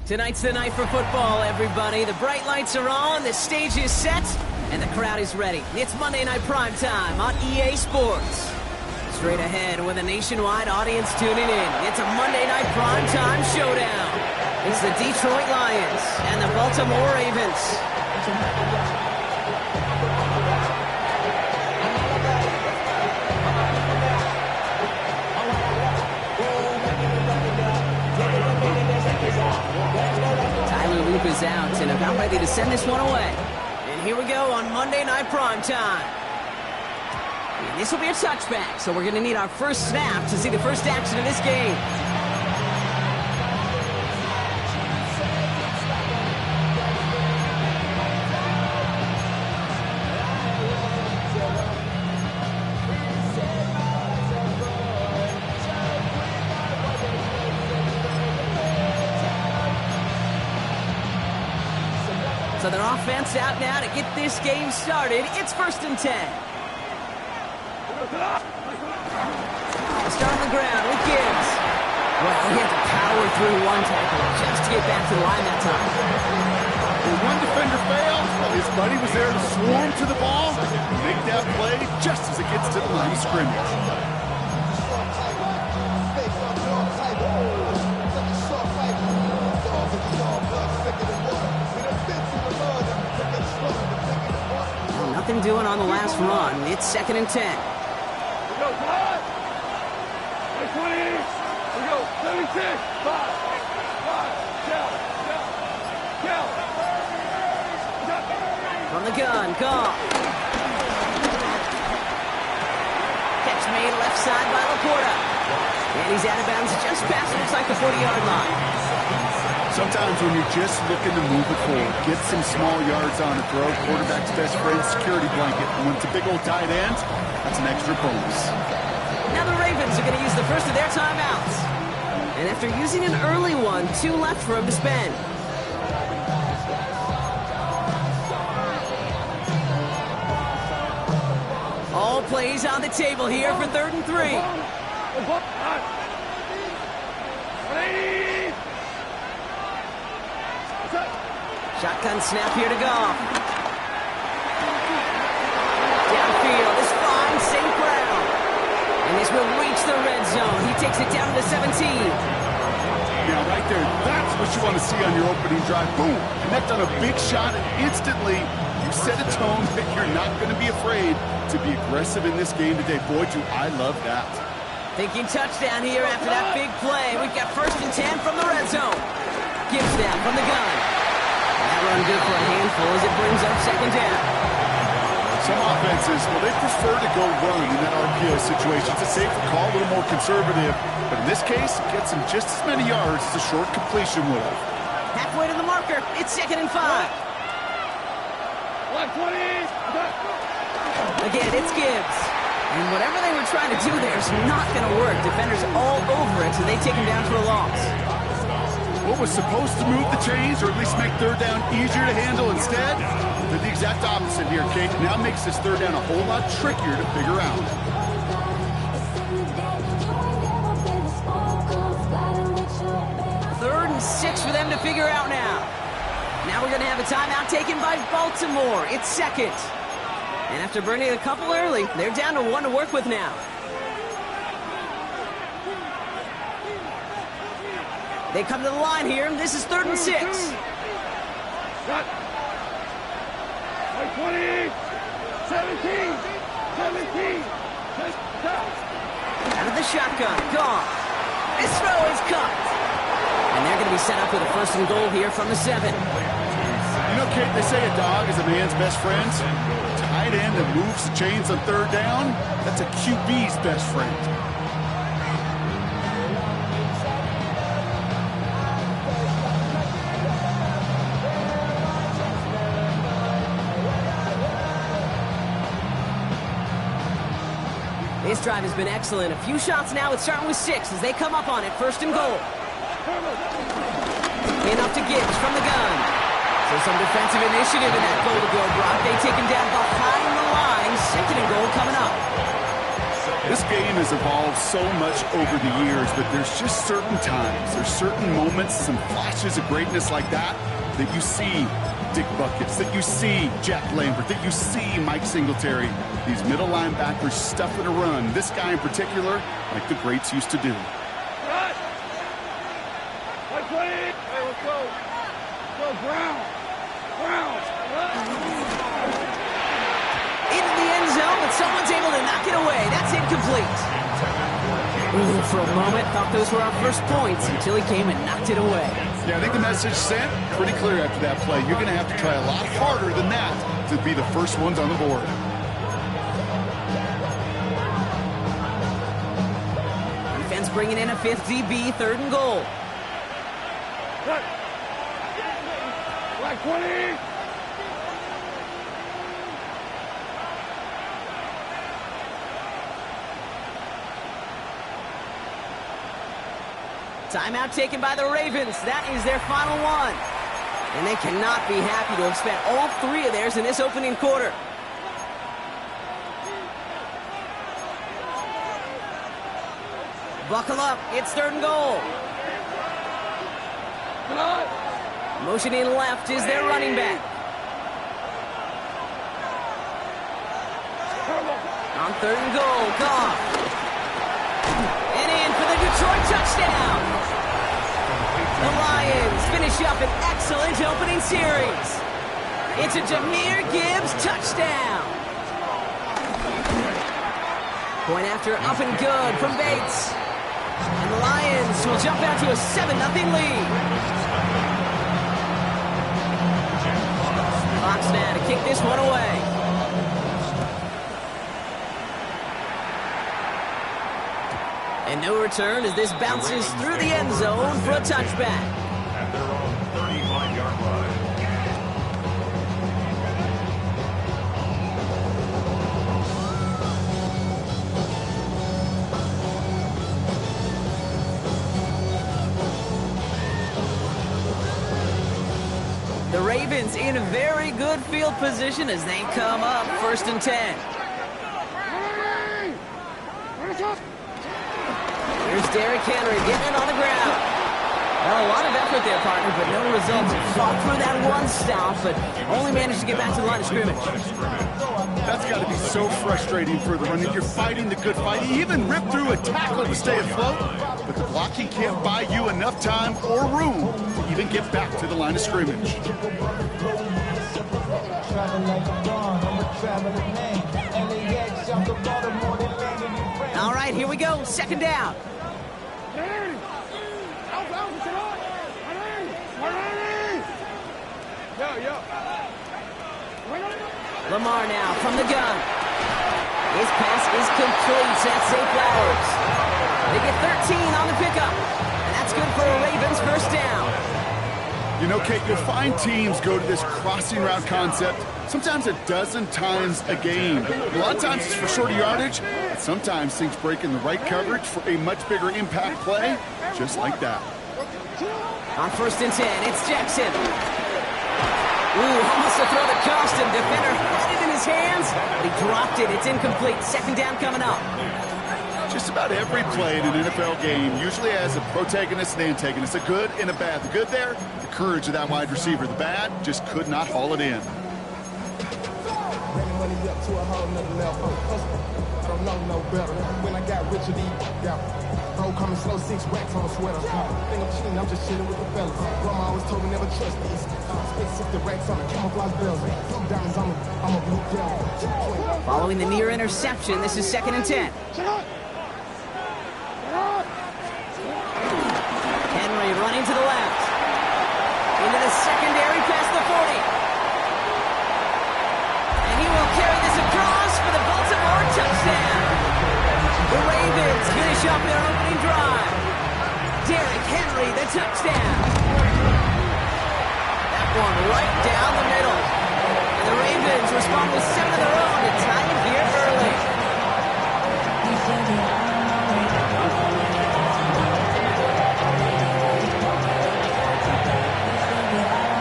Tonight's the night for football, everybody. The bright lights are on, the stage is set, and the crowd is ready. It's Monday Night Primetime on EA Sports. Straight ahead with a nationwide audience tuning in. It's a Monday Night Primetime showdown. It's the Detroit Lions and the Baltimore Ravens. Is out and about ready to send this one away. And here we go on Monday Night Primetime. And this will be a touchback, so we're going to need our first snap to see the first action of this game. So their offense out now to get this game started. It's 1st and 10. Start on the ground with Gibbs. Well, he had to power through one tackle just to get back to the line that time. When one defender failed, his buddy was there to swarm to the ball and make that play just as it gets to the line of scrimmage. Nothing doing on the last run. It's 2nd and 10. We go, come on! 20! We go, 76! 5! Count! From the gun, Goff. Catch made left side by Laporta. And he's out of bounds just past looks like the 40-yard line. Sometimes when you're just looking to move it forward, get some small yards on a throw, quarterback's best friend, security blanket. And when it's a big old tight end, that's an extra bonus. Now the Ravens are going to use the first of their timeouts. And after using an early one, 2 left for him to spend. All plays on the table here for 3rd and 3. Shotgun snap here to Goff. Downfield, this finds St. Brown. And this will reach the red zone. He takes it down to the 17. Now, right there, that's what you want to see on your opening drive. Boom! Connect on a big shot, and instantly you set a tone that you're not going to be afraid to be aggressive in this game today. Boy, do I love that. Thinking touchdown here after that big play. We've got 1st and 10 from the red zone. Gibbs now from the gun. That run good for a handful as it brings up 2nd down. Some offenses, well, they prefer to go run in that RPO situation. It's a safer call, a little more conservative. But in this case, it gets him just as many yards as a short completion would have. Halfway to the marker. It's 2nd and 5. 120. Again, it's Gibbs. And whatever they were trying to do there is not going to work. Defenders all over it, so they take him down for a loss. What was supposed to move the chains, or at least make 3rd down easier to handle instead, did the exact opposite here, Kate. Now makes this 3rd down a whole lot trickier to figure out. 3rd and 6 for them to figure out now. Now we're going to have a timeout taken by Baltimore. It's 2nd. And after burning a couple early, they're down to 1 to work with now. They come to the line here. This is 3rd and 6. Cut. 20. 17. Out of the shotgun. Gone. This throw is cut. And they're going to be set up with a 1st and goal here from the 7. You know, Kate, they say a dog is a man's best friend. Tight end that moves the chains on 3rd down, that's a QB's best friend. This drive has been excellent. A few shots now. It's starting with 6 as they come up on it. 1st and goal. In up to Gibbs from the gun. So some defensive initiative in that goal to go, Brock. They take him down behind the line. 2nd and goal coming up. This game has evolved so much over the years, but there's just certain times, there's certain moments, some flashes of greatness like that you see Dick Buckets, that you see Jack Lambert, that you see Mike Singletary. These middle linebackers stuffing a run. This guy in particular, like the greats used to do. Hey, let's go. Go, Brown. Into the end zone, but someone's able to knock it away. That's incomplete. Ooh, for a moment, thought those were our first points until he came and knocked it away. Yeah, I think the message sent pretty clear after that play. You're going to have to try a lot harder than that to be the first ones on the board. Defense bringing in a fifth DB, 3rd and goal. Like 20. Timeout taken by the Ravens. That is their final one. And they cannot be happy to have spent all 3 of theirs in this opening quarter. Buckle up. It's 3rd and goal. Motioning left is their running back. On 3rd and goal, Goff. And in for the Detroit touchdown. The Lions finish up an excellent opening series. It's a Jahmyr Gibbs touchdown. Point after up and good from Bates. And the Lions will jump out to a 7-0 lead. Fox now to kick this one away. And no return as this bounces through the end zone for a touchback. At their own 35-yard line. The Ravens in a very good field position as they come up 1st and 10. Here's Derrick Henry getting it on the ground. Well, a lot of effort there, partner, but no results. Fought through that one stop, but only managed to get back to the line of scrimmage. That's got to be so frustrating for the running. You're fighting the good fight. He even ripped through a tackle to stay afloat, but the blocking can't buy you enough time or room to even get back to the line of scrimmage. All right, here we go. 2nd down. Lamar now from the gun. His pass is complete. That's Zay Flowers. They get 13 on the pickup. And that's good for a Ravens 1st down. You know, Kate, you'll find teams go to this crossing route concept sometimes a dozen times a game. A lot of times it's for shorter yardage, but sometimes things break in the right coverage for a much bigger impact play, just like that. On 1st and 10, it's Jackson. Ooh, almost to throw the custom. Defender had it in his hands, but he dropped it. It's incomplete. 2nd down coming up. Just about every play in an NFL game usually has a protagonist and antagonist, a good and a bad. The good there, the courage of that wide receiver. The bad, just could not haul it in. When I got rich, bro, coming slow, 6 racks on a sweater. Think I'm cheating, I'm just chilling with the fellas. Grandma always told me never trust these. Spent 60 racks on a camouflage bells. Diamonds, I'm a blue devil. Following the near interception, this is 2nd and 10. Henry running to the left. Into the secondary past the 40. And he will carry this across for the Baltimore touchdown. The Ravens finish up their opening drive. Derrick Henry, the touchdown. That one right down the middle. And the Ravens respond with 7 of their own to tie it here early.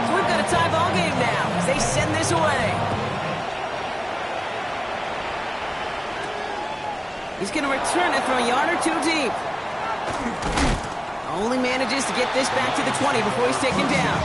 So we've got a tie ball game now as they send this away. He's going to from a yard or two deep. Only manages to get this back to the 20 before he's taken down.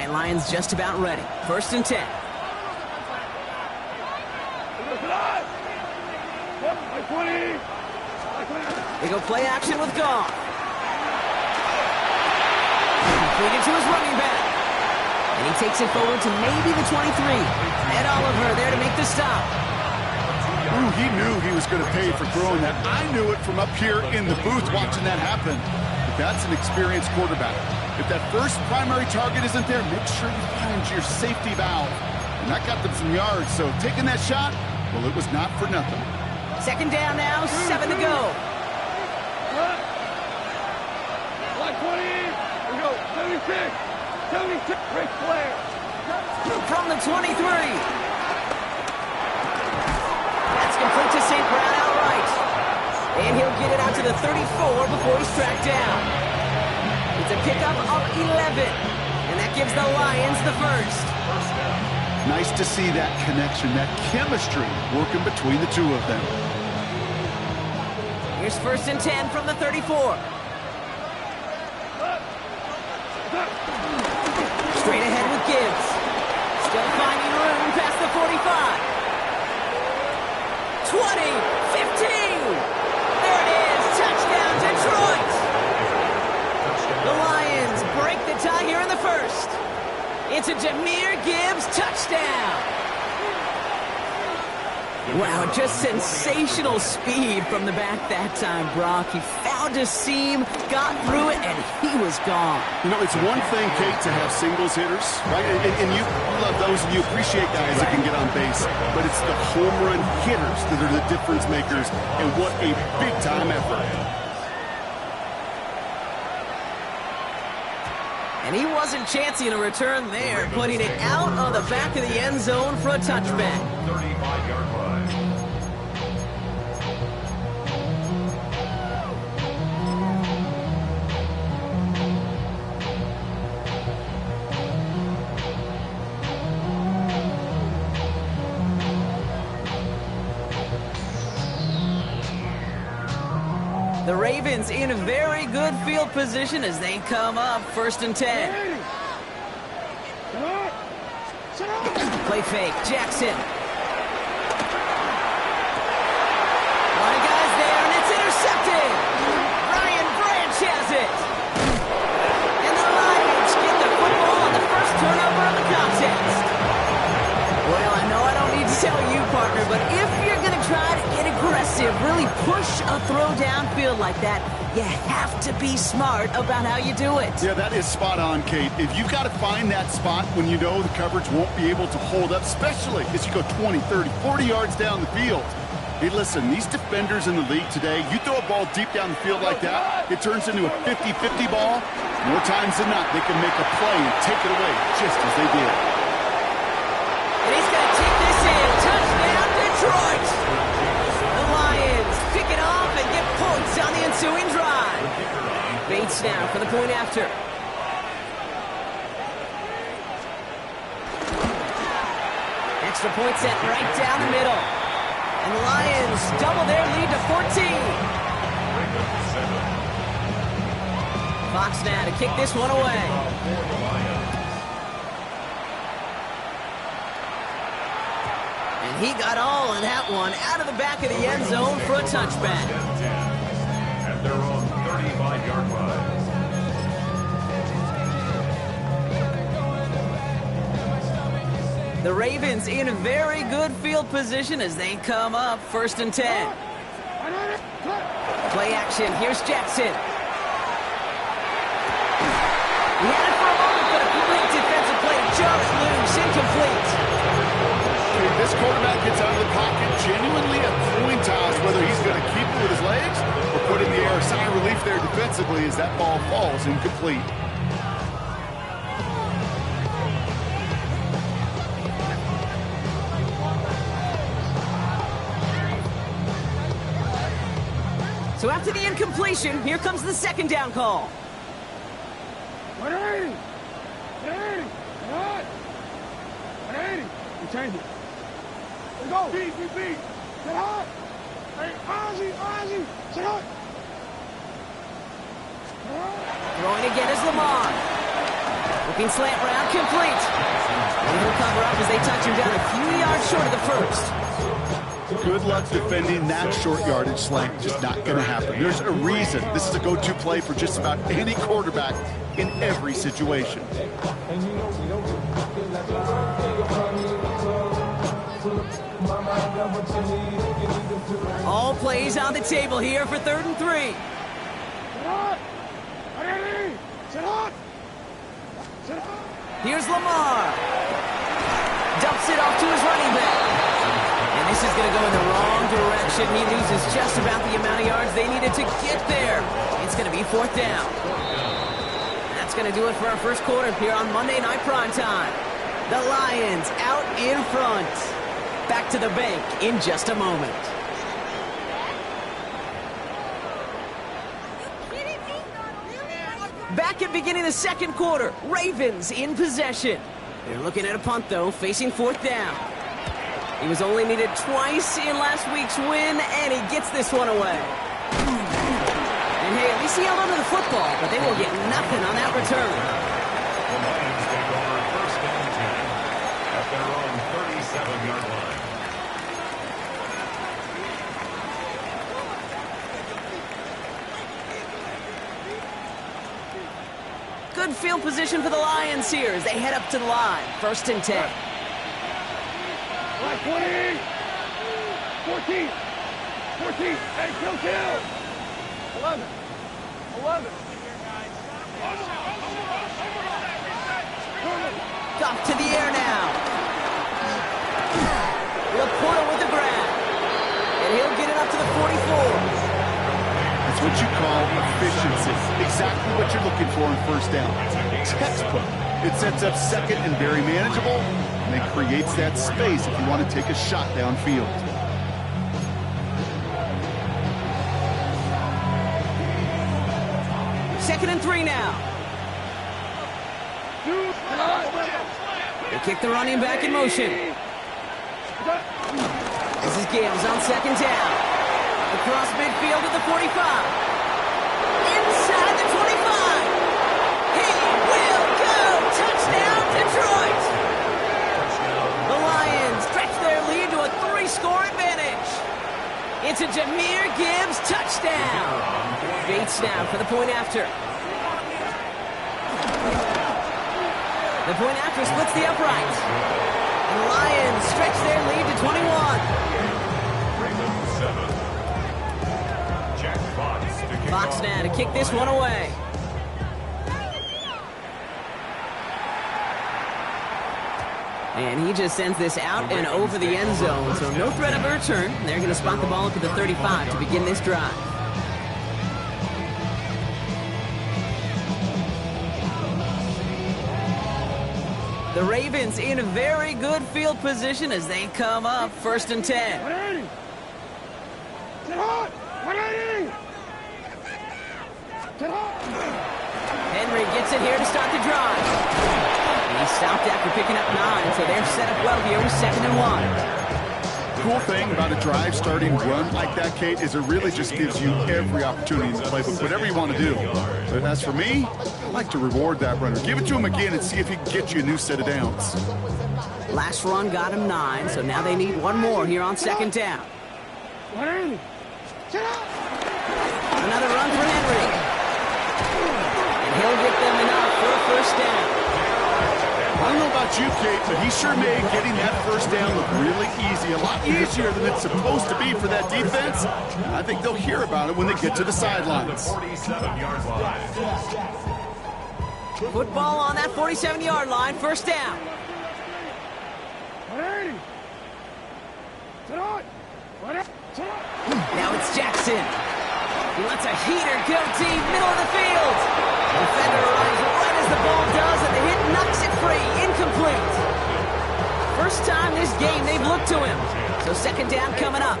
Lions just about ready. 1st and 10. They go play action with Goff. Completed to his running back. And he takes it forward to maybe the 23. Ed Oliver there to make the stop. Ooh, he knew he was going to pay for throwing that. I knew it from up here in the booth watching that happen. But that's an experienced quarterback. If that first primary target isn't there, make sure you find your safety valve. And that got them some yards, so taking that shot, well, it was not for nothing. 2nd down now, 7 to go. Line 20, we go, 76, Ric Flair. From the 23. That's complete to St. Brown outright. And he'll get it out to the 34 before he's tracked down. It's a pickup of 11, and that gives the Lions the 1st. Nice to see that connection, that chemistry working between the two of them. Here's 1st and 10 from the 34. Straight ahead with Gibbs. Still finding room past the 45. 20, 15. There it is. Touchdown, Detroit. The Lions break the tie here in the 1st. It's a Jahmyr Gibbs touchdown. Wow, just sensational speed from the back that time, Brock. He found a seam, got through it, and he was gone. You know, it's one thing, Kate, to have singles hitters, right? And you love those, and you appreciate guys that can get on base. But it's the home run hitters that are the difference makers, and what a big-time effort. And he wasn't chancing a return there, putting it out of the back of the end zone for a touchback. 35-yard line. The Ravens in a very good field position as they come up 1st and 10. Play fake, Jackson. A lot of guys there, and it's intercepted. Ryan Branch has it. And the Lions get the football on the first turnover of the contest. Well, I know I don't need to tell you, partner, but if you're going to try to get aggressive, really push a throw downfield like that, you have to be smart about how you do it. Yeah, that is spot on, Kate. If you've got to find that spot when you know the coverage won't be able to hold up, especially as you go 20, 30, 40 yards down the field. Hey, listen, these defenders in the league today, you throw a ball deep down the field like that, it turns into a 50-50 ball. More times than not, they can make a play and take it away just as they did. And he's going to take this in. Touchdown, Detroit. The Lions pick it off and get points on the ensuing drive. Bates now for the point after. Extra point set right down the middle. And the Lions double their lead to 14. Fox now to kick this one away. And he got all of that one out of the back of the end zone for a touchback. At their own 35-yard line. The Ravens in a very good field position as they come up 1st and 10. Play action. Here's Jackson. He had it for a moment, but a complete defensive play. Just loose, incomplete. This quarterback gets out of the pocket genuinely a coin toss whether he's going to keep it with his legs or put in the air. A sigh of relief there defensively as that ball falls incomplete. So after the incompletion, here comes the second down call. 180! 180! What? 180! We change it. Let's go! Beat! Sit hot! Hey, Ozzy! Sit hot! Throwing again is Lamar. Looking slant route, complete. And he'll cover up as they touch him down a few yards short of the first. Good luck defending that short yardage slant. Just not going to happen. There's a reason. This is a go-to play for just about any quarterback in every situation. All plays on the table here for 3rd and 3. Sit hot! 180! Sit hot! Sit hot! Here's Lamar. Dumps it off to his running back. And this is going to go in the wrong direction. He loses just about the amount of yards they needed to get there. It's going to be 4th down. That's going to do it for our first quarter here on Monday Night Primetime. The Lions out in front. Back to the bank in just a moment. Back at beginning of the second quarter. Ravens in possession. They're looking at a punt, though, facing 4th down. He was only needed twice in last week's win, and he gets this one away. And hey, at least he held onto the football, but they will get nothing on that return. The Lions take over 1st and 10 at their own 37-yard line. Good field position for the Lions here as they head up to the line. 1st and 10. Like 20! 14! 14! Hey, kill! 11! Off to the air now. Laporta with the grab. And he'll get it up to the 44. That's what you call efficiency. Exactly what you're looking for in 1st down. Textbook. It sets up 2nd and very manageable, and it creates that space if you want to take a shot downfield. Second and 3 now. They kick the running back in motion. This is Gales on 2nd down. Across midfield at the 45. Inside the 25. He will go. Touchdown, Detroit. The Lions stretch their lead to a 3-score advantage. It's a Jahmyr Gibbs touchdown. Bates now for the point after. The point after splits the upright. And the Lions stretch their lead to 21. Jack Fox now to kick this one away. And he just sends this out and over the end zone, so no threat of a return. They're going to spot the ball up at the 35 to begin this drive. The Ravens in a very good field position as they come up 1st and 10. 180! Sit hot! 180! Sit hot! Henry gets it here to start the drive. And he stopped after picking up 9, so they're set up well here with 2nd and 1. Cool thing about a drive starting run like that, Kate, is it really just gives you every opportunity in the playbook, whatever you want to do. But as for me, I like to reward that runner. Give it to him again and see if he can get you a new set of downs. Last run got him 9, so now they need one more here on 2nd down. 180! Sit hot! Another run for Henry. And he'll get them enough for a 1st down. I don't know about you, Kate, but he sure made getting that 1st down look really easy. A lot easier than it's supposed to be for that defense. I think they'll hear about it when they get to the sidelines. 47-yard line. Football on that 47-yard line, 1st down. 180! Sit hot! Now it's Jackson. He lets a heater go deep, middle of the field. The defender runs right as the ball does, and the hit knocks it free. Incomplete. First time this game they've looked to him. So second down coming up.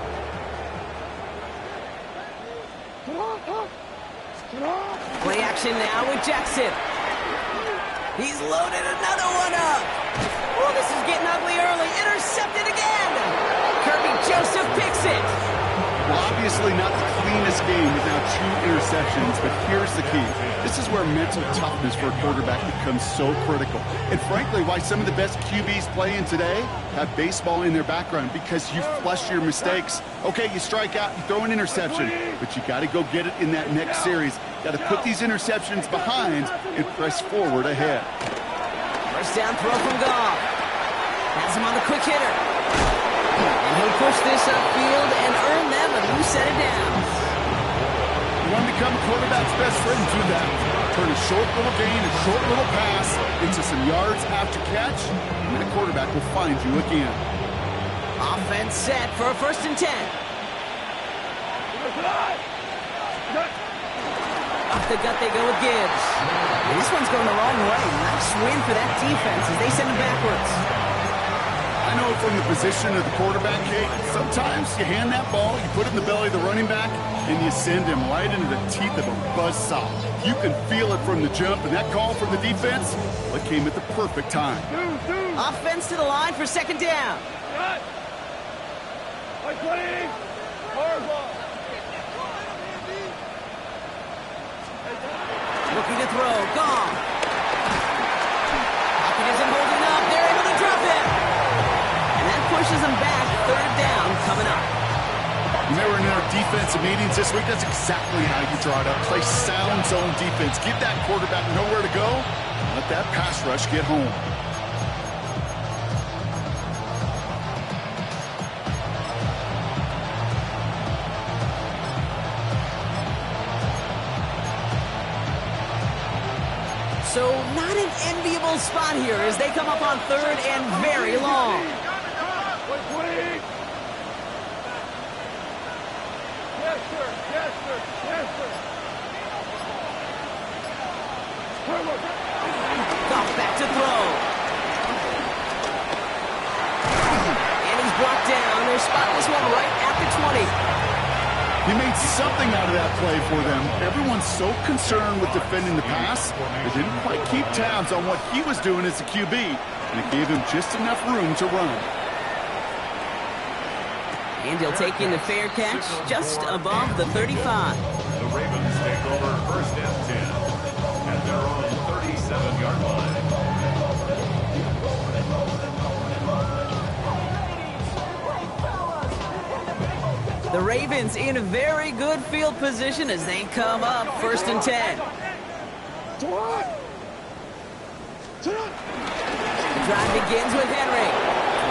Play action now with Jackson. He's loaded another one up. Oh, this is getting ugly early. Intercepted again. Kirby Joseph picks it. Well, obviously not the cleanest game with now 2 interceptions, but here's the key. This is where mental toughness for a quarterback becomes so critical. And frankly, why some of the best QBs playing today have baseball in their background, because you flush your mistakes. Okay, you strike out, you throw an interception, but you got to go get it in that next series. Got to put these interceptions behind and press forward ahead. First down throw from Goff. Has him on the quick hitter. And he'll push this upfield and earn them a new set of downs. You want to become a quarterback's best friend, do that. Turn a short little gain, a short little pass into some yards after catch, and the quarterback will find you again. Offense set for a 1st and 10. Off the gut they go with Gibbs. And this one's going the wrong way. Nice win for that defense as they send him backwards. I know from the position of the quarterback, Kate, sometimes you hand that ball, you put it in the belly of the running back, and you send him right into the teeth of a buzzsaw. You can feel it from the jump, and that call from the defense, well, it came at the perfect time. Offense to the line for second down. Looking to throw, gone. Pocket isn't holding up, they're able to drop him. And that pushes them back, 3rd down coming up. When they were in our defensive meetings this week, that's exactly how you draw it up. Play sound zone defense. Give that quarterback nowhere to go. Let that pass rush get home. So not an enviable spot here as they come up on 3rd and very long. Yes, sir. Yes, sir. Yes, sir. Goff back to throw. And he's brought down. They're spotting this one right at the 20. He made something out of that play for them. Everyone's so concerned with defending the pass, they didn't quite keep tabs on what he was doing as a QB, and it gave him just enough room to run. And he'll take in the fair catch just above the 35. The Ravens take over 1st and 10 at their own 37-yard line. The Ravens in a very good field position as they come up 1st and 10. The drive begins with Henry.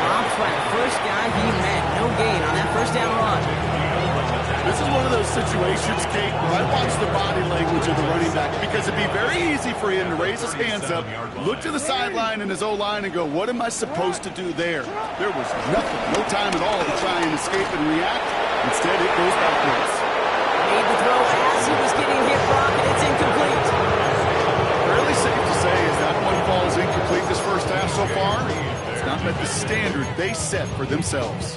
Drops by the first guy he met. No gain on that 1st down run. This is one of those situations, Kate, where I watch the body language of the running back, because it'd be very easy for him to raise his hands up, look to the sideline and his O-line and go, what am I supposed to do there? There was nothing, no time at all to try and escape and react. Instead, it goes backwards. Made the throw as he was getting hit, Brock, and it's incomplete. Fairly safe to say as that one falls incomplete this first half so far. It's not met the standard they set for themselves.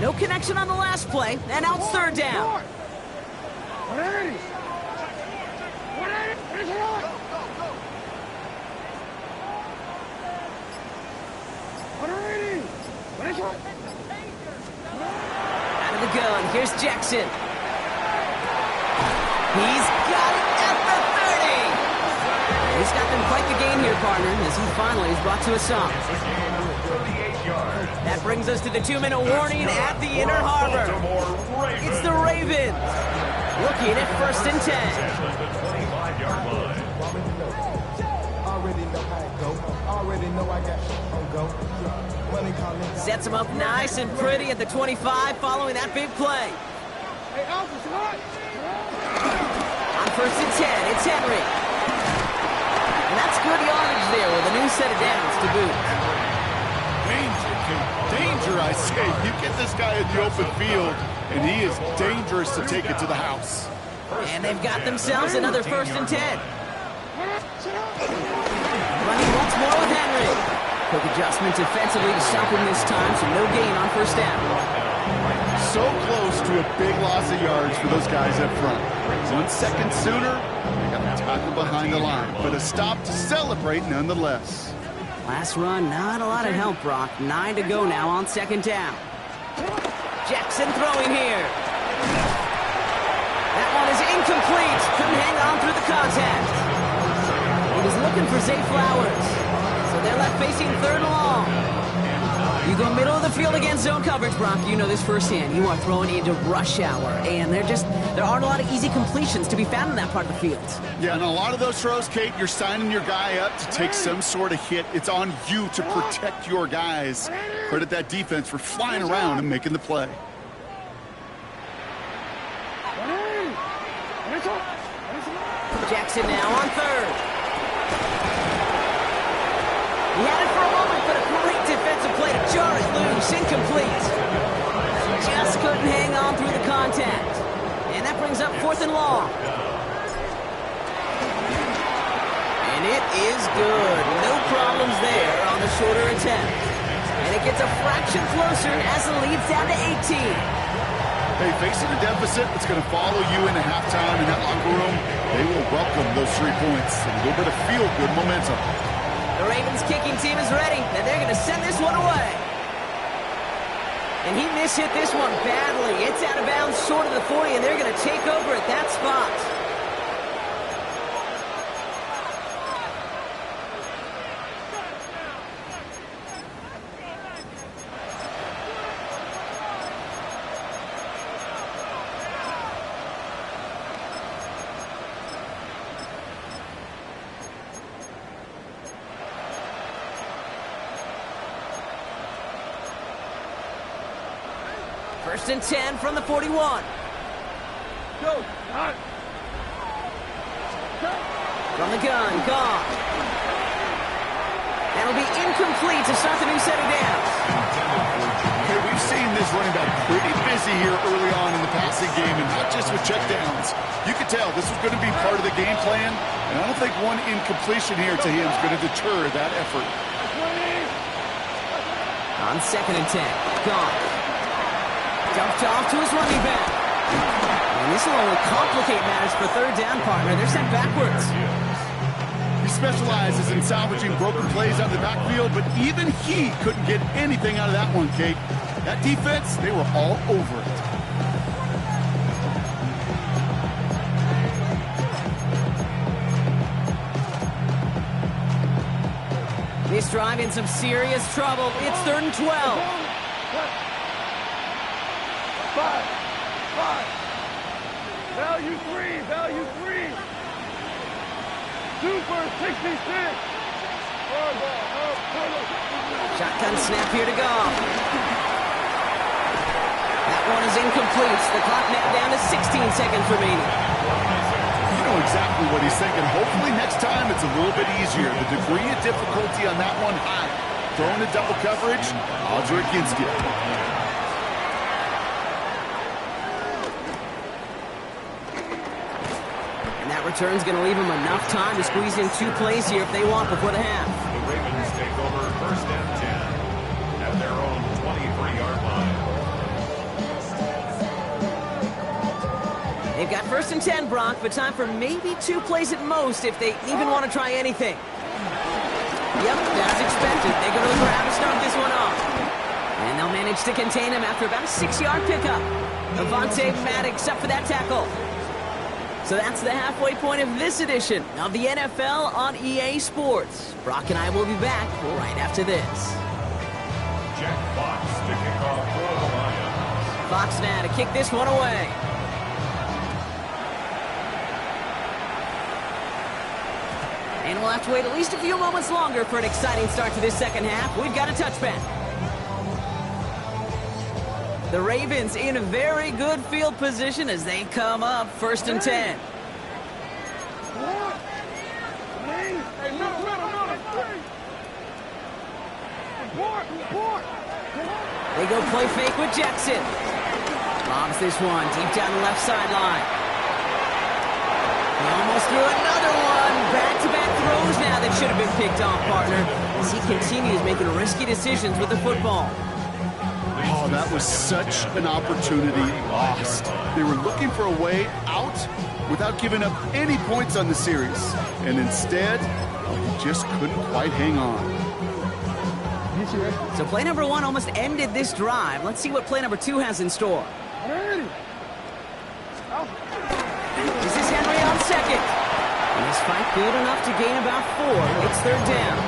No connection on the last play, and out 3rd down. Out of the gun, here's Jackson. He's got it at the 30. He's got them quite the gain here, partner, as he finally is brought to a stop. That brings us to the 2-minute warning at the Inner Harbor. It's the Ravens looking at 1st and 10. Sets him up nice and pretty at the 25 following that big play. On first and 10. It's Henry. And that's good yardage there with a new set of downs to boot. Danger, Kate. Danger, I say. You get this guy in the open field, and he is dangerous to take it to the house. And they've got themselves another first and 10. Running once more with Henry. Quick adjustment defensively to stop him this time, so no gain on first down. So close to a big loss of yards for those guys up front. 1 second sooner, they got a tackle behind the line, but a stop to celebrate nonetheless. Last run, not a lot of help, Brock. 9 to go now on second down. Jackson throwing here. That one is incomplete. Couldn't hang on through the contact. He was looking for Zay Flowers. So they're left facing third and long. You go middle of the field against zone coverage, Brock. You know this firsthand. You are throwing into rush hour, and there aren't a lot of easy completions to be found in that part of the field. Yeah, and a lot of those throws, Kate, you're signing your guy up to take some sort of hit. It's on you to protect your guys. Credit that defense for flying around and making the play. Jackson now on third. He had it for a moment, but a great defensive play to jar it loose. Incomplete. Just couldn't hang on through the contact. And that brings up fourth and long. And it is good. No problems there on the shorter attempt. And it gets a fraction closer as the lead's down to 18. Hey, facing a deficit that's going to follow you into halftime in that locker room, they will welcome those 3 points. A little bit of feel-good momentum. The Ravens kicking team is ready, and they're going to send this one away. And he mishit this one badly. It's out of bounds short of the 40, and they're going to take over at that spot. First and 10 from the 41. Go. From the gun, gone. That'll be incomplete to start the new set of downs. Okay, we've seen this running back pretty busy here early on in the passing game, and not just with checkdowns. You could tell this was going to be part of the game plan, and I don't think one incompletion here to him is going to deter that effort. On second and 10, gone. Dumped off to his running back. And this will only complicate matters for third down, partner. They're sent backwards. He specializes in salvaging broken plays out of the backfield, but even he couldn't get anything out of that one, Kate. That defense, they were all over it. This drive in some serious trouble. It's third and 12. 5. Value 3. 2 for 66. Shotgun snap here to go. That one is incomplete. The clock now down to 16 seconds remaining. You know exactly what he's thinking. Hopefully next time it's a little bit easier. The degree of difficulty on that one high. Throwing a double coverage, odds are against you. Return's going to leave them enough time to squeeze in 2 plays here if they want before the half. The Ravens take over first and 10 at their own 23-yard line. They've got first and 10, Brock, but time for maybe 2 plays at most if they even want to try anything. Yep, as expected. They're going to grab to start this one off. And they'll manage to contain him after about a 6-yard pickup. Avonte Maddox up for that tackle. So that's the halfway point of this edition of the NFL on EA Sports. Brock and I will be back right after this. Jack Fox to kick off for the Lions. Fox now to kick this one away. And we'll have to wait at least a few moments longer for an exciting start to this second half. We've got a touchback. The Ravens in a very good field position as they come up first and 10. They go play fake with Jackson. Lobs this one deep down the left sideline. He almost threw another one. Back-to-back throws now that should have been picked off, partner, as he continues making risky decisions with the football. Oh, that was such an opportunity lost. They were looking for a way out without giving up any points on the series. And instead, he just couldn't quite hang on. So play number 1 almost ended this drive. Let's see what play number 2 has in store. This is Henry on second. And this fight good enough to gain about 4. It's third down.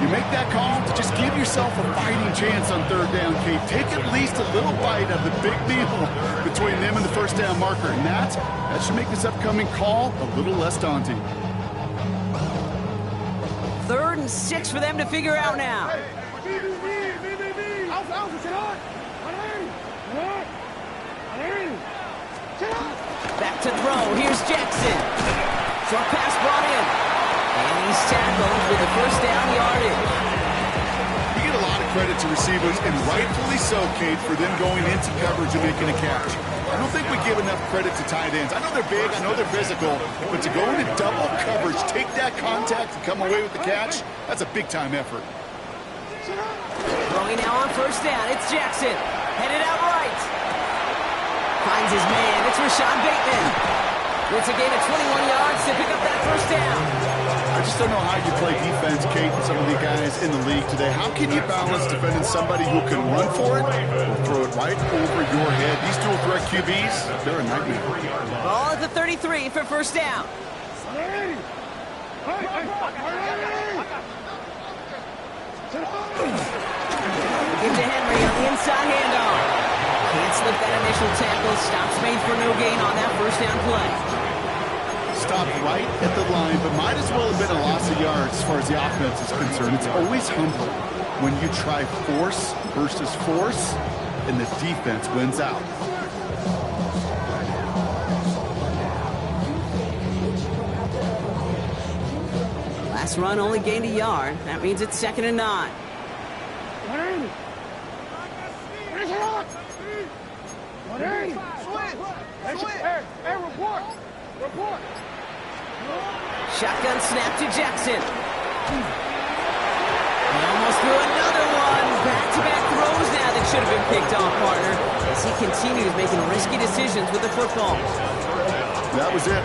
You make that call to just give yourself a fighting chance on third down, Kate. Take at least a little bite of the big meal between them and the first down marker. And that should make this upcoming call a little less daunting. 3rd and 6 for them to figure out now. Back to throw. Here's Jackson. Short pass brought in. And he's tackled with a first down yardage. You get a lot of credit to receivers, and rightfully so, Kate, for them going into coverage and making a catch. I don't think we give enough credit to tight ends. I know they're big, I know they're physical, but to go into double coverage, take that contact, and come away with the catch, that's a big-time effort. Throwing now on first down. It's Jackson. Headed out right. Finds his man. It's Rashad Bateman. It's a gain of 21 yards to pick up that first down. I just don't know how you play defense, Kate, and some of the guys in the league today. How can you balance defending somebody who can run for it or throw it right over your head? These dual threat QBs, they're a nightmare. Ball at the 33 for first down. Give to Henry on the inside handoff. Can't slip that initial tackle. Stops made for no gain on that first down play. Stopped right at the line, but might as well have been a loss of yards as far as the offense is concerned. It's always humbling when you try force versus force, and the defense wins out. Last run only gained a yard. That means it's 2nd and 9. Shotgun snap to Jackson. He almost threw another one. Back-to-back throws now that should have been picked off, partner, as he continues making risky decisions with the football. That was it.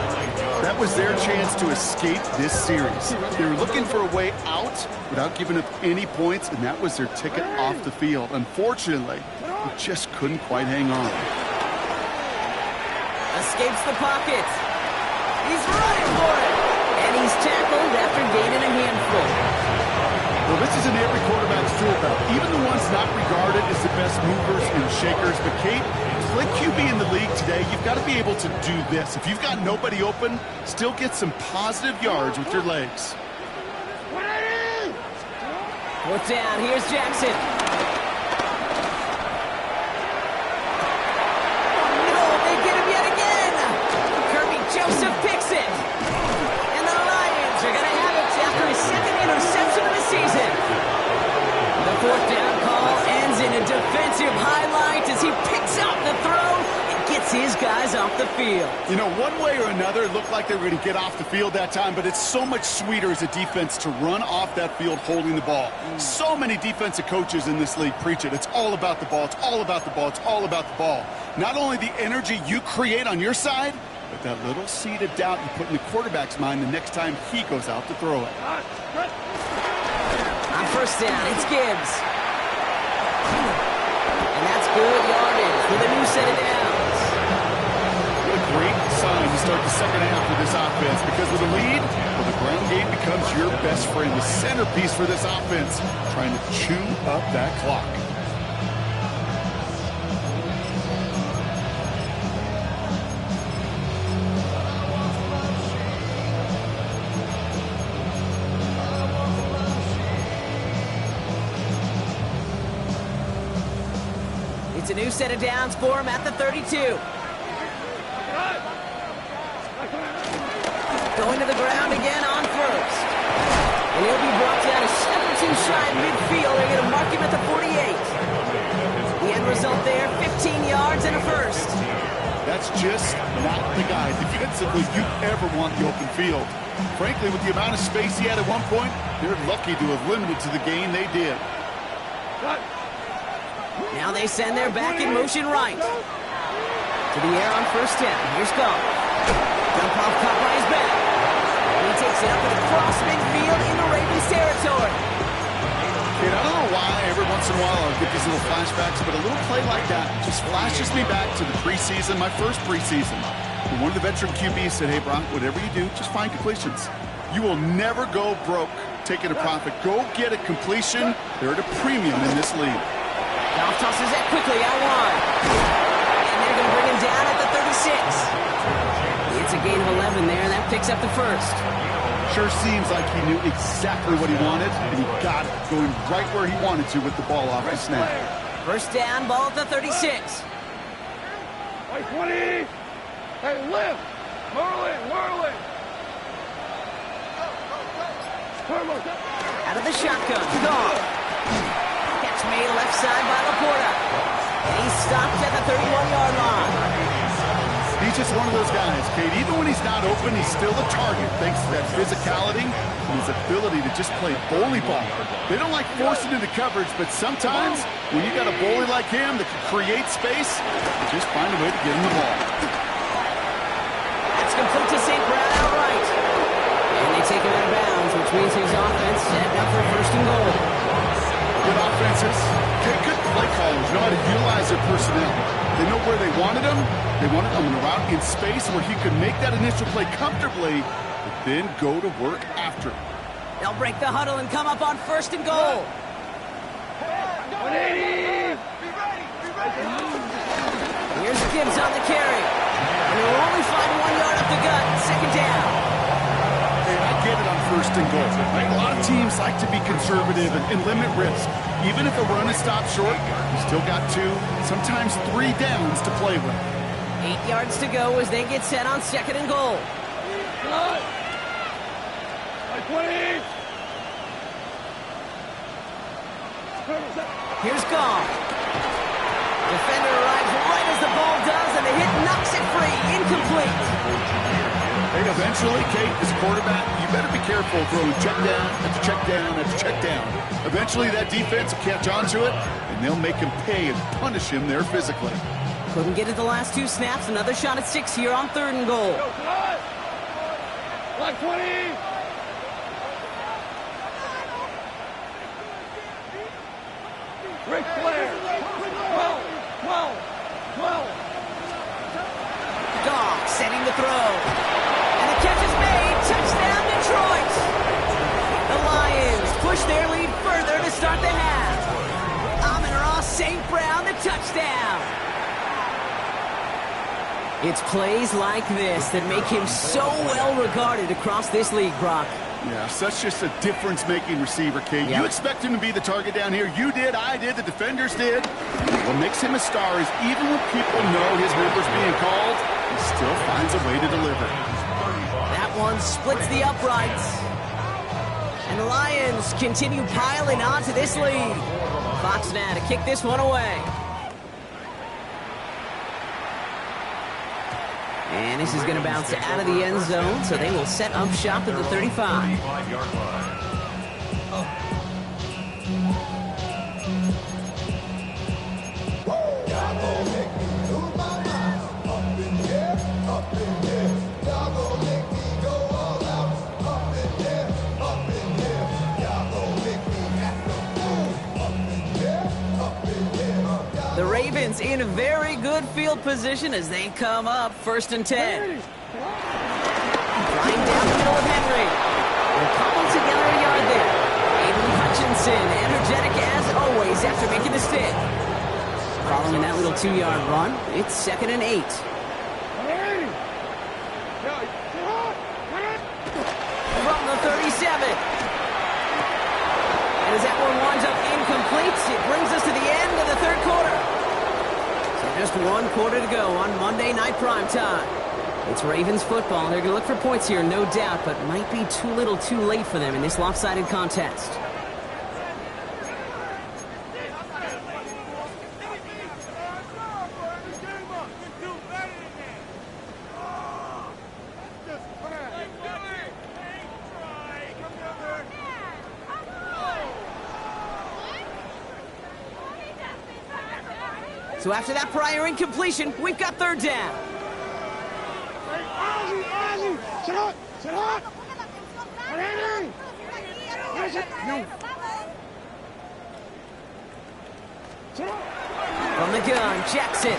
That was their chance to escape this series. They were looking for a way out without giving up any points, and that was their ticket off the field. Unfortunately, they just couldn't quite hang on. Escapes the pocket. He's running for it. And he's tackled after gaining a handful. Well, this is in every quarterback's tool belt. Even the ones not regarded as the best movers and shakers. But, Kate, to play QB in the league today, you've got to be able to do this. If you've got nobody open, still get some positive yards with your legs. 4th down. Here's Jackson. Joseph picks it. And the Lions are going to have it after his 2nd interception of the season. The 4th down call ends in a defensive highlight as he picks out the throw and gets his guys off the field. You know, one way or another, it looked like they were going to get off the field that time, but it's so much sweeter as a defense to run off that field holding the ball. So many defensive coaches in this league preach it. It's all about the ball. It's all about the ball. It's all about the ball. Not only the energy you create on your side, but that little seed of doubt you put in the quarterback's mind the next time he goes out to throw it. On first down, it's Gibbs. And that's good yardage with a new set of downs. What a great sign to start the second half of this offense, because with a lead, well, the ground game becomes your best friend, the centerpiece for this offense, trying to chew up that clock. It's a new set of downs for him at the 32. Going to the ground again on first. And he'll be brought down a step or two shy of midfield. They're going to mark him at the 48. The end result there, 15 yards and a first. That's just not the guy defensively you ever want the open field. Frankly, with the amount of space he had at one point, they're lucky to have limited to the gain they did. Now they send their back in motion right. To the air on first down. Here's Goff. Dump off caught by his back. And he takes it up and across midfield into Ravens territory. Kid, I don't know why every once in a while I'll get these little flashbacks, but a little play like that just flashes me back to the preseason, my first preseason. And one of the veteran QBs said, hey, Brock, whatever you do, just find completions. You will never go broke taking a profit. Go get a completion. They're at a premium in this league. Goff tosses that quickly out wide. And they're going to bring him down at the 36. It's a gain of 11 there, and that picks up the first. Sure seems like he knew exactly what he wanted, and he got it, going right where he wanted to with the ball off the snap. First down, ball at the 36. Wait, 20. Hey, lift. Whirl it. Out of the shotgun, Goff. Catch made left side by Laporta. And he's stopped at the 31-yard line. He's just one of those guys, Kate. Even when he's not open, he's still a target thanks to that physicality and his ability to just play bully ball. They don't like forcing into coverage, but sometimes when you got a bully like him that can create space, you just find a way to get him the ball. That's complete to St. Brown outright. And they take him out of bounds, which means his offense set up for first and goal. Good offenses, good play callers know how to utilize their personnel. They know where they wanted him. They wanted him in a route in space where he could make that initial play comfortably, but then go to work after. They'll break the huddle and come up on first and goal. 180. Here's Gibbs on the carry. And he'll only find 1 yard up the gut. Second down. Hey, I get it on first and goal. Right? A lot of teams like to be conservative and limit risk. Even if a run is stopped short, you still got 2, sometimes 3 downs to play with. 8 yards to go as they get set on second and goal. Like 20. Here's Goff. Defender arrives right as the ball does, and the hit knocks it free. Incomplete. Hey, eventually, Kate, as a quarterback, you better be careful throwing check down after check down after check down. Eventually, that defense will catch on to it, and they'll make him pay and punish him there physically. Couldn't get it the last 2 snaps. Another shot at 6 here on third and goal. Like 20. Ric Flair. 12. Goff setting the throw. And the catch is made. Touchdown, Detroit. The Lions push their lead further to start the half. Amon-Ra St. Brown, the touchdown. It's plays like this that make him so well regarded across this league, Brock. Yeah, such just a difference-making receiver, Kate. Yep. You expect him to be the target down here. You did, I did, the defenders did. What makes him a star is even when people know his number's being called, he still finds a way to deliver. That one splits the uprights. And the Lions continue piling on to this lead. Fox now to kick this one away. And this is going to bounce out of the end zone, so they will set up shop at the 35. The Ravens in a very good field position as they come up first and 10. Flying down the middle of Henry. They're cobbled together a yard there. Aiden Hutchinson, energetic as always after making the stick. Following that little 2-yard run, it's second and 8. From the 37. And as that one winds up incomplete, it brings us to the end of the third quarter. So just 1 quarter to go on Monday Night Primetime. It's Ravens football. They're going to look for points here, no doubt, but might be too little too late for them in this lopsided contest. So after that prior incompletion, we've got third down. Hey, Ozzy! Sit up! Sit up! Hey! No. Sit up! From the gun, Jackson.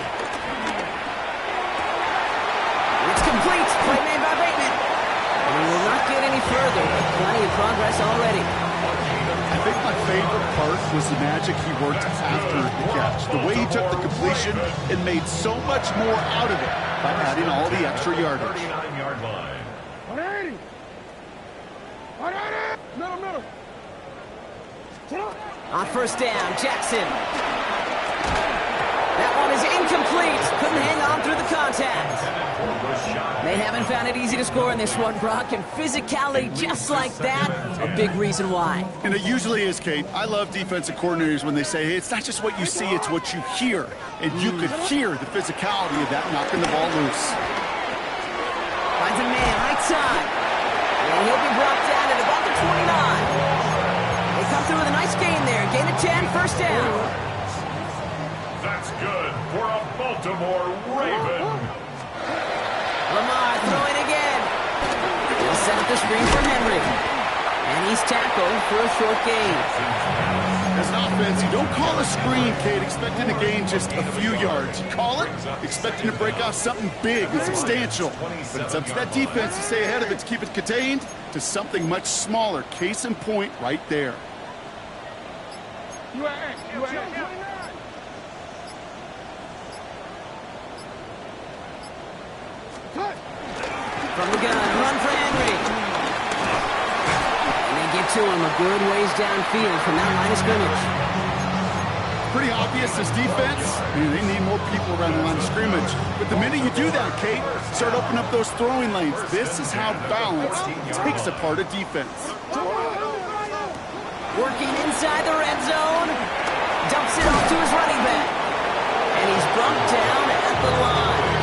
It's complete. Play made by Bateman. And he will not get any further. Plenty of progress already. I think my favorite part was the magic he worked after the catch. The way he took the completion and made so much more out of it by adding all the extra yardage. 39-yard line. 180! 180! Middle! Sit up! On first down, Jackson. That one is incomplete. Couldn't hang on through the contact. They haven't found it easy to score in this one, Brock, and physicality just like that, a big reason why. And it usually is, Kate. I love defensive coordinators when they say, hey, it's not just what you see, it's what you hear. And you could hear the physicality of that knocking the ball loose. Finds a man, right side. And he'll be brought down at about the 29. They come through with a nice gain there. Gain of 10, first down. That's good for a Baltimore Raven. Lamar throwing again. He'll set up the screen for Henry. And he's tackled for a short gain. As an offense, you don't call a screen, Kate, expecting to gain just a few yards. You call it expecting to break off something big and substantial. But it's up to that defense to stay ahead of it, to keep it contained to something much smaller. Case in point right there. You at 29. Cut! From the gun, run for Henry. And they get to him a good ways downfield from that line of scrimmage. Pretty obvious this defense. They need more people around the line of scrimmage. But the minute you do that, Kate, start opening up those throwing lanes. This is how balance takes apart a defense. Working inside the red zone. Dumps it off to his running back. And he's brought down at the line.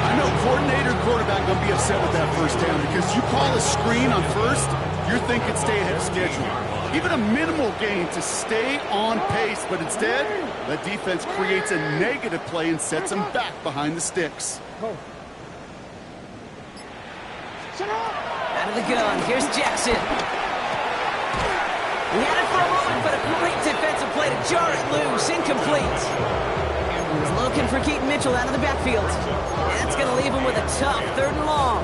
I know coordinator and quarterback going to be upset with that first down because you call a screen on first, you're thinking stay ahead of schedule. Even a minimal gain to stay on pace, but instead, the defense creates a negative play and sets them back behind the sticks. Out of the gun, here's Jackson. He had it for a moment, but a great defensive play to jar it loose, incomplete. He's looking for Keaton Mitchell out of the backfield. That's going to leave him with a tough third and long.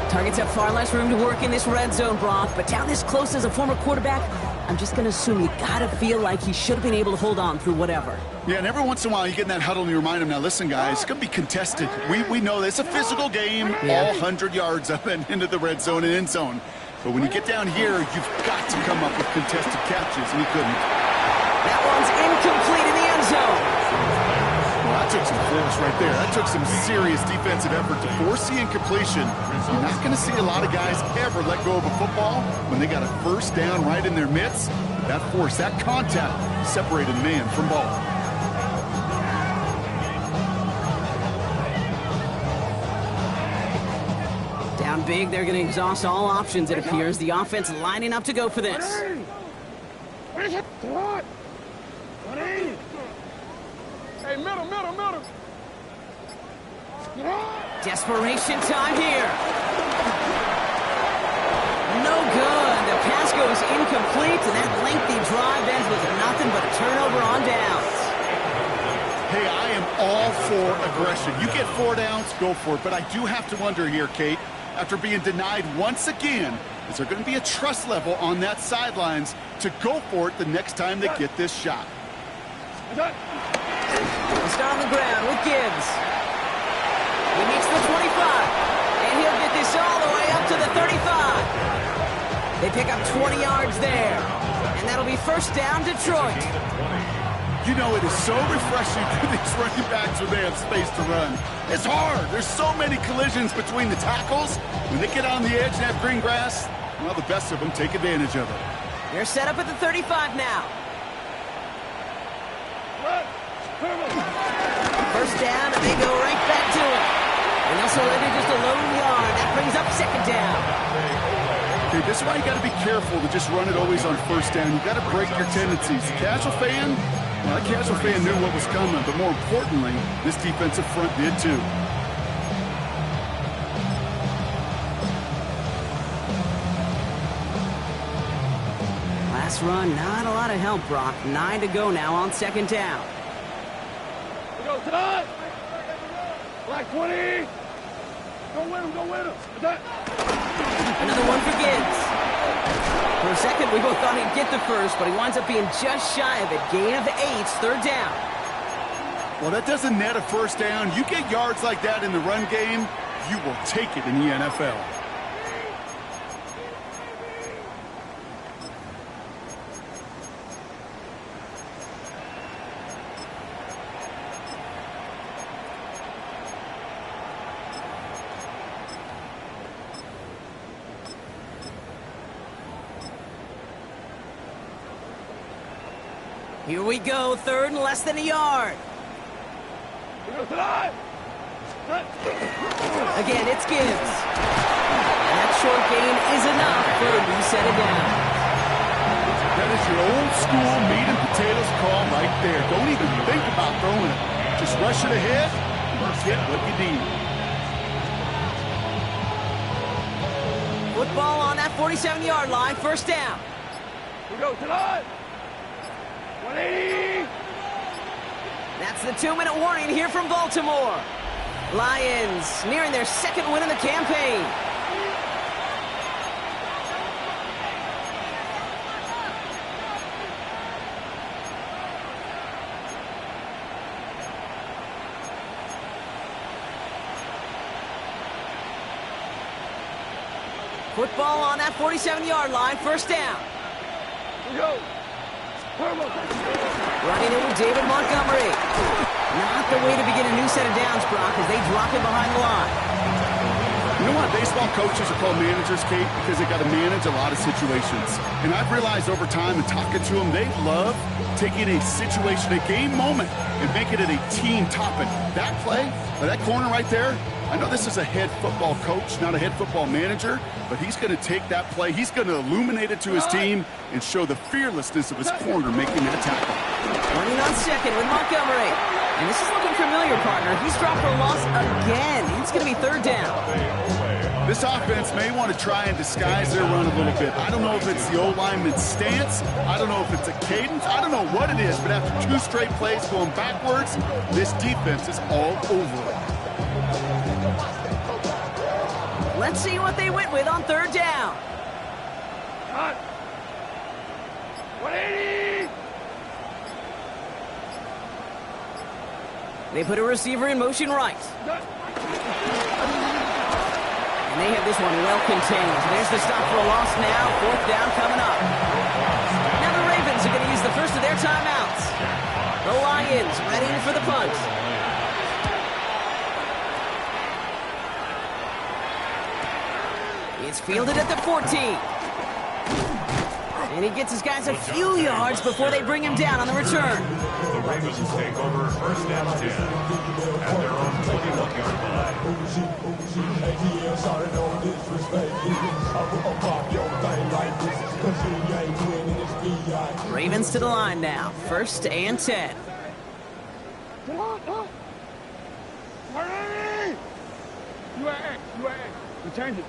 Targets have far less room to work in this red zone, Brock, but down this close as a former quarterback, I'm just going to assume you got to feel like he should have been able to hold on through whatever. Yeah, and every once in a while you get in that huddle and you remind him, now listen, guys, it's going to be contested. We know this. It's a physical game, all 100 yards up and into the red zone and end zone. But when you get down here, you've got to come up with contested catches, and he couldn't. That one's incomplete in the end zone. Well, that took some force right there. That took some serious defensive effort to force the incompletion. You're not going to see a lot of guys ever let go of a football when they got a first down right in their midst. That force, that contact, separated man from ball. Down big, they're going to exhaust all options, it appears. The offense lining up to go for this. Hey, middle. Desperation time here. No good. The pass goes incomplete, and that lengthy drive ends with nothing but a turnover on downs. Hey, I am all for aggression. You get 4 downs, go for it. But I do have to wonder here, Kate, after being denied once again, is there going to be a trust level on that sidelines to go for it the next time they get this shot? We'll start on the ground with Gibbs. He meets the 25, and he'll get this all the way up to the 35. They pick up 20 yards there, and that'll be first down, Detroit. You know, it is so refreshing for these running backs when they have space to run. It's hard. There's so many collisions between the tackles. When they get on the edge and have green grass, well, the best of them take advantage of it. They're set up at the 35 now. First down, and they go right back to it. And they'll surrender just a lone yard. That brings up second down. Okay, this is why you got to be careful to just run it always on first down. You got to break your tendencies. The casual fan, Well, that casual fan knew what was coming, but more importantly, this defensive front did too. Last run, not a lot of help, Brock. 9 to go now on second down. We go tonight. Black 20. Go win him, go win him. Another one for Gibbs. For a second, we both thought he'd get the first, but he winds up being just shy of it. Gain of 8, third down. Well, that doesn't net a first down. You get yards like that in the run game, you will take it in the NFL. Here we go, third and less than a yard. We go tonight. Again, it's Gibbs. And that short gain is enough for a reset it down. That is your old school meat and potatoes call right there. Don't even think about throwing it. Just rush it ahead and get what you need. Football on that 47-yard line, first down. We go tonight. 180. That's the 2-minute warning here from Baltimore. Lions nearing their second win of the campaign. Football on that 47-yard line, first down. We go. Running in with David Montgomery. Not the way to begin a new set of downs, Brock, as they drop it behind the line. You know why baseball coaches are called managers, Kate? Because they got to manage a lot of situations. And I've realized over time and talking to them, they love taking a situation, a game moment, and making it a team topic. That play, or that corner right there, I know this is a head football coach, not a head football manager, but he's going to take that play, he's going to illuminate it to his team and show the fearlessness of his corner making that tackle. Running on second with Montgomery. And this is looking familiar, partner. He's dropped for a loss again. It's going to be third down. This offense may want to try and disguise their run a little bit. I don't know if it's the O-lineman's stance. I don't know if it's a cadence. I don't know what it is, but after 2 straight plays going backwards, this defense is all over it. Let's see what they went with on third down. Cut. 180. They put a receiver in motion right. And they have this one well contained. There's the stop for a loss now. Fourth down coming up. Now the Ravens are going to use the first of their timeouts. The Lions ready for the punt. It's fielded at the 14. And he gets his guys a few yards before they bring him down on the return. The Ravens take over first and 10 at their own 21-yard line. Ravens to the line now. First and 10. We change it.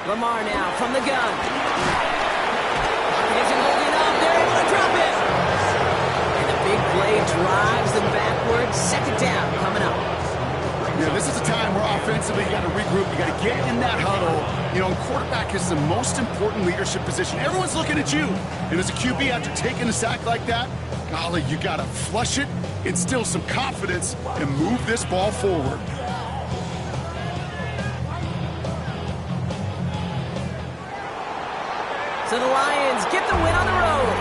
Lamar now from the gun. Isn't holding up. They're able to drop it. And the big play drives them backwards. Second down coming up. Yeah, this is a time where offensively you got to regroup. You got to get in that huddle. You know, quarterback is the most important leadership position. Everyone's looking at you. And as a QB, after taking a sack like that, golly, you got to flush it, instill some confidence, and move this ball forward. So the Lions get the win on the road.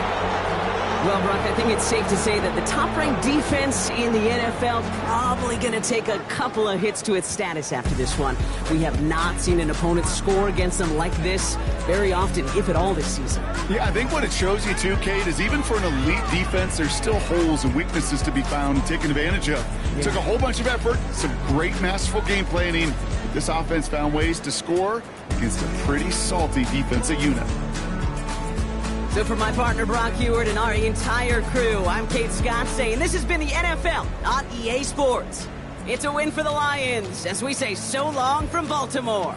Well, Brock, I think it's safe to say that the top-ranked defense in the NFL probably going to take a couple of hits to its status after this one. We have not seen an opponent score against them like this very often, if at all, this season. Yeah, I think what it shows you, too, Kate, is even for an elite defense, there's still holes and weaknesses to be found and taken advantage of. It took a whole bunch of effort, some great masterful game planning. This offense found ways to score against a pretty salty defensive unit. So So for my partner Brock Heward and our entire crew, I'm Kate Scott saying this has been the NFL on EA Sports. It's a win for the Lions as we say so long from Baltimore.